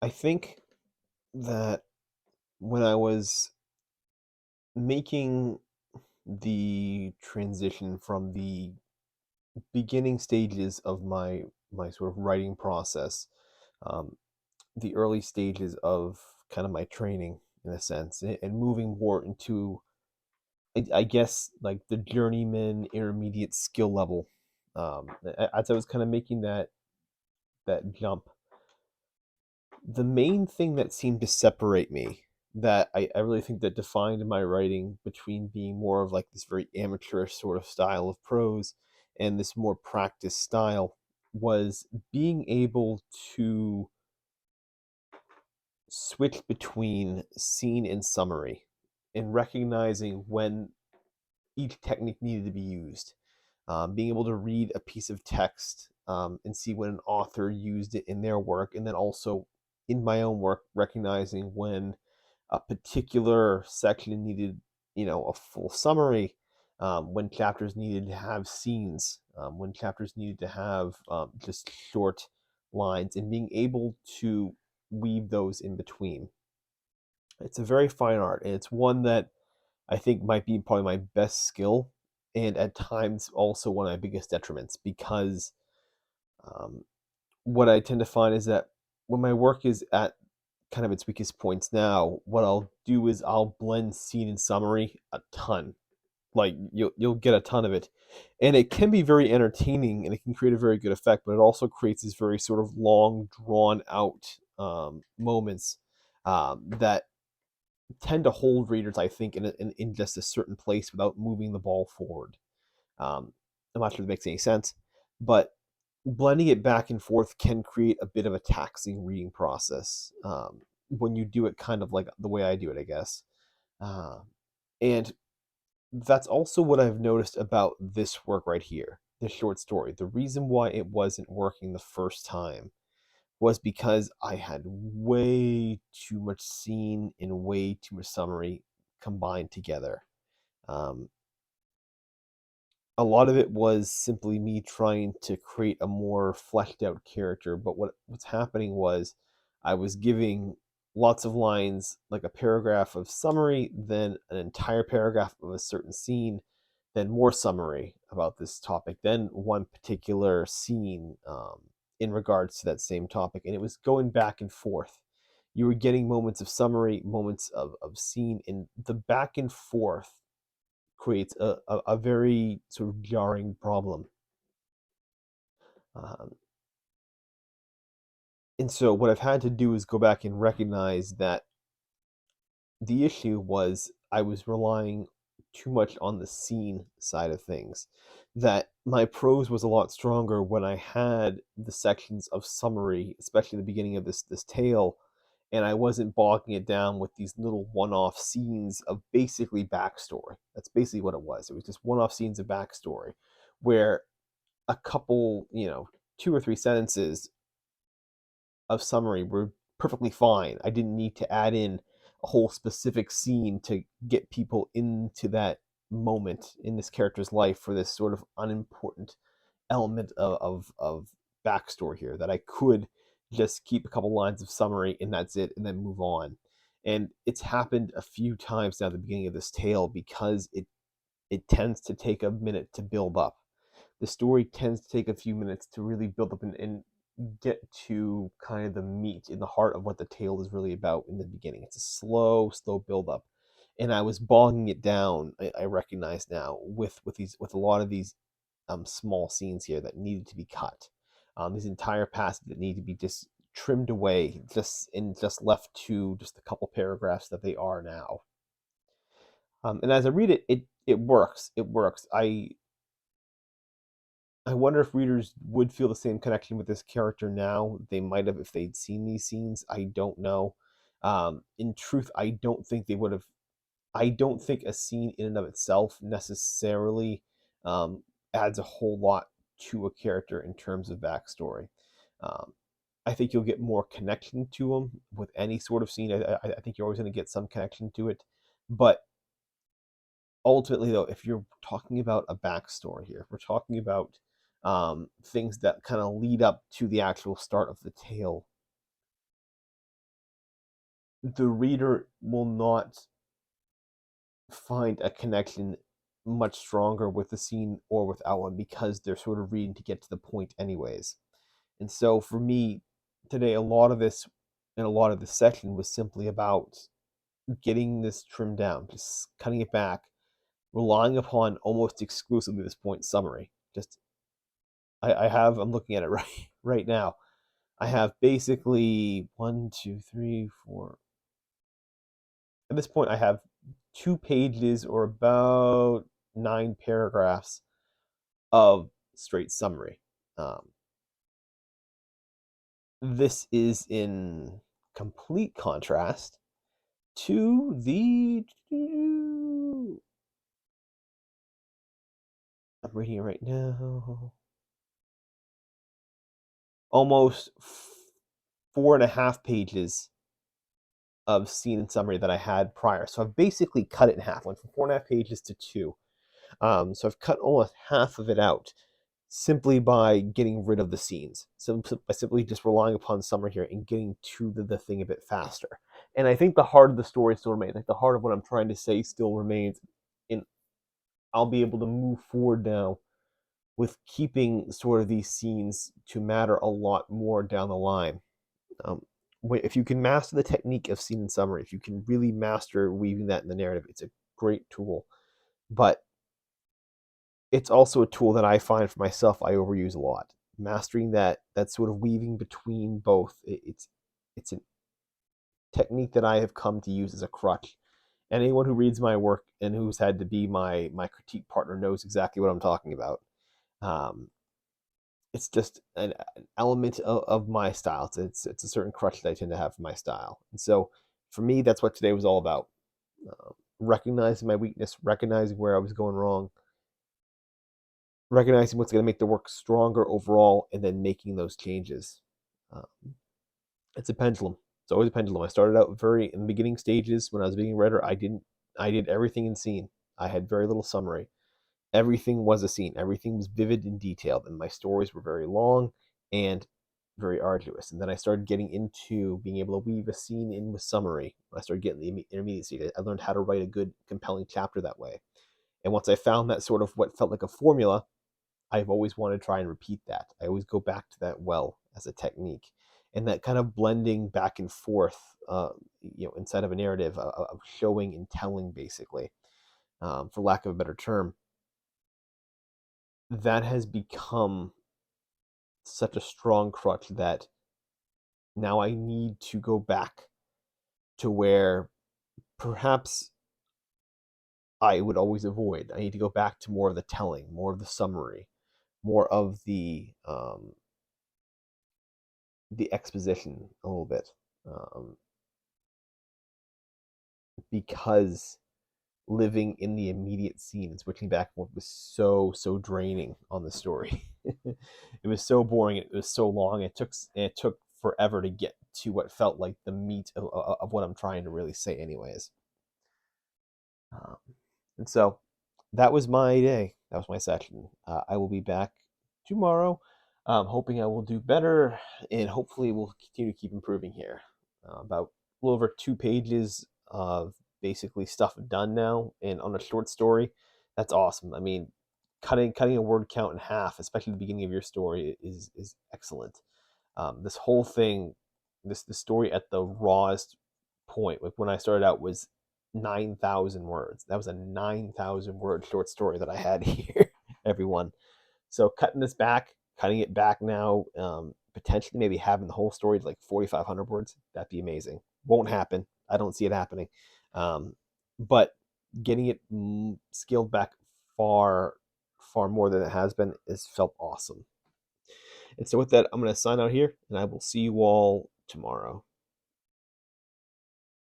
I think that when I was making the transition from the beginning stages of my sort of writing process, um, the early stages of kind of my training in a sense, and moving more into, I guess, like the journeyman intermediate skill level. As I was kind of making that jump, the main thing that seemed to separate me, that I really think that defined my writing between being more of like this very amateurish sort of style of prose and this more practiced style, was being able to switch between scene and summary and recognizing when each technique needed to be used. Being able to read a piece of text, and see when an author used it in their work, and then also in my own work, recognizing when a particular section needed, a full summary, when chapters needed to have scenes, when chapters needed to have just short lines, and being able to weave those in between. It's a very fine art, and it's one that I think might be probably my best skill, and at times also one of my biggest detriments, because um, what I tend to find is that when my work is at kind of its weakest points now, what I'll do is I'll blend scene and summary a ton. Like you'll get a ton of it, and it can be very entertaining, and it can create a very good effect. But it also creates these very sort of long, drawn out moments that tend to hold readers, I think, in just a certain place without moving the ball forward. I'm not sure if it makes any sense, but blending it back and forth can create a bit of a taxing reading process, when you do it kind of like the way I do it, I guess. Uh, and that's also what I've noticed about this work right here, this short story. The reason why it wasn't working the first time was because I had way too much scene and way too much summary combined together. Um, a lot of it was simply me trying to create a more fleshed out character, but what's happening was I was giving lots of lines, like a paragraph of summary, then an entire paragraph of a certain scene, then more summary about this topic, then one particular scene, in regards to that same topic, and it was going back and forth. You were getting moments of summary, moments of scene, and the back and forth creates a very sort of jarring problem. Um, and so what I've had to do is go back and recognize that the issue was I was relying too much on the scene side of things. That my prose was a lot stronger when I had the sections of summary, especially the beginning of this tale, and I wasn't bogging it down with these little one-off scenes of basically backstory. That's basically what it was. It was just one-off scenes of backstory, where a couple, 2 or 3 sentences of summary were perfectly fine. I didn't need to add in a whole specific scene to get people into that moment in this character's life for this sort of unimportant element of backstory here, that I could just keep a couple lines of summary and that's it, and then move on. And it's happened a few times now at the beginning of this tale, because it tends to take a minute to build up. The story tends to take a few minutes to really build up and get to kind of the meat in the heart of what the tale is really about in the beginning. It's a slow build up. And I was bogging it down, I recognize now, with a lot of these small scenes here that needed to be cut. These entire passages that need to be just trimmed away, just left to just a couple paragraphs that they are now. And as I read it, it works. It works. I wonder if readers would feel the same connection with this character now. They might have if they'd seen these scenes. I don't know. In truth, I don't think they would have. I don't think a scene in and of itself necessarily um, adds a whole lot to a character in terms of backstory. Um, I think you'll get more connection to them with any sort of scene. I think you're always going to get some connection to it. But ultimately, though, if you're talking about a backstory here, if we're talking about things that kind of lead up to the actual start of the tale, the reader will not find a connection much stronger with the scene or without one because they're sort of reading to get to the point anyways. And so for me today, a lot of this and a lot of this section was simply about getting this trimmed down, just cutting it back, relying upon almost exclusively this point summary. Just I'm looking at it right now. I have basically one, two, three, four. At this point, I have 2 pages or about 9 paragraphs of straight summary. Um, this is in complete contrast to the. I'm reading it right now. Almost 4.5 pages of scene and summary that I had prior. So I've basically cut it in half. Went from 4.5 pages to 2. So I've cut almost half of it out simply by getting rid of the scenes. So by simply just relying upon summary here and getting to the thing a bit faster. And I think the heart of the story still remains. Like the heart of what I'm trying to say still remains. And I'll be able to move forward now with keeping sort of these scenes to matter a lot more down the line. Um, if you can master the technique of scene and summary, if you can really master weaving that in the narrative, it's a great tool. But it's also a tool that I find for myself I overuse a lot. Mastering that sort of weaving between both, it's a technique that I have come to use as a crutch. And anyone who reads my work and who's had to be my critique partner knows exactly what I'm talking about. Um, it's just an element of my style. It's a certain crutch that I tend to have for my style. And so for me, that's what today was all about. Recognizing my weakness, recognizing where I was going wrong, recognizing what's going to make the work stronger overall, and then making those changes. Um, it's a pendulum. It's always a pendulum. I started out very in the beginning stages when I was being a writer. I did everything in scene. I had very little summary. Everything was a scene. Everything was vivid and detailed, and my stories were very long and very arduous. And then I started getting into being able to weave a scene in with summary. When I started getting the intermediate stage, I learned how to write a good, compelling chapter that way. And once I found that sort of what felt like a formula, I've always wanted to try and repeat that. I always go back to that well as a technique, and that kind of blending back and forth, inside of a narrative of showing and telling, basically, for lack of a better term, that has become such a strong crutch that now I need to go back to where perhaps I would always avoid. I need to go back to more of the telling, more of the summary, more of the exposition a little bit, um, because living in the immediate scene and switching back and forth was so draining on the story. It was so boring. It was so long. It took forever to get to what felt like the meat of what I'm trying to really say, anyways. Um, and so that was my day. That was my session. I will be back tomorrow. Hoping I will do better, and hopefully we'll continue to keep improving here. About a little over 2 pages of basically stuff done now, and on a short story, that's awesome. I mean, cutting a word count in half, especially at the beginning of your story, is excellent. This whole thing, this story at the rawest point, like when I started out, was 9,000 words. That was a 9,000 word short story that I had here, everyone. So cutting it back now, potentially maybe having the whole story to like 4,500 words, that'd be amazing. Won't happen. I don't see it happening. But getting it scaled back far, far more than it has been is felt awesome. And so with that, I'm going to sign out here, and I will see you all tomorrow.